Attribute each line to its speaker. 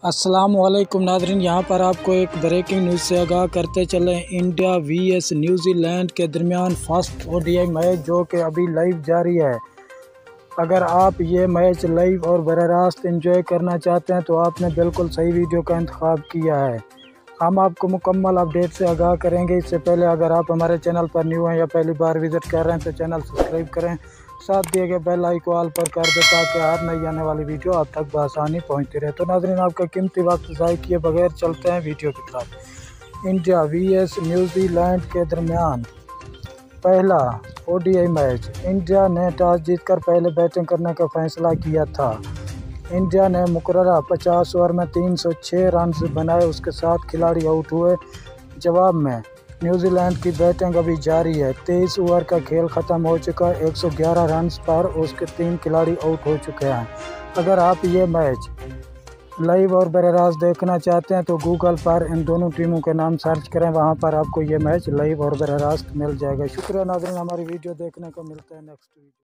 Speaker 1: अस्सलामुअलैकुम नाज़रीन, यहाँ पर आपको एक ब्रेकिंग न्यूज़ से आगाह करते चले। इंडिया वीएस न्यूजीलैंड के दरमियान फर्स्ट ओडीआई मैच जो कि अभी लाइव जारी है। अगर आप ये मैच लाइव और बराह रास्त एंजॉय करना चाहते हैं तो आपने बिल्कुल सही वीडियो का इंतखाब किया है। हम आपको मुकम्मल अपडेट से आगाह करेंगे। इससे पहले अगर आप हमारे चैनल पर न्यू हैं या पहली बार विज़िट कर रहे हैं तो चैनल सब्सक्राइब करें, साथ दिए गए बेल आइकन ऑल पर कर दें ताकि हर नई आने वाली वीडियो आप तक बआसानी पहुंचती रहे। तो नाज़रीन, आपका कीमती वक्त ज़ाय किए बगैर चलते हैं वीडियो की तरफ। इंडिया वीएस न्यूजीलैंड के दरमियान पहला ओडीआई मैच। इंडिया ने टॉस जीतकर पहले बैटिंग करने का फैसला किया था। इंडिया ने मुकर्ररा 50 ओवर में 306 रन बनाए, उसके 7 खिलाड़ी आउट हुए। जवाब में न्यूजीलैंड की बैटिंग अभी जारी है। 23 ओवर का खेल ख़त्म हो चुका है। 111 रन पर उसके 3 खिलाड़ी आउट हो चुके हैं। अगर आप ये मैच लाइव और बराह रास्त देखना चाहते हैं तो गूगल पर इन दोनों टीमों के नाम सर्च करें, वहां पर आपको ये मैच लाइव और बराह रास्त मिल जाएगा। शुक्रिया नाज़रीन, हमारी वीडियो देखने को। मिलता है नेक्स्ट वीडियो।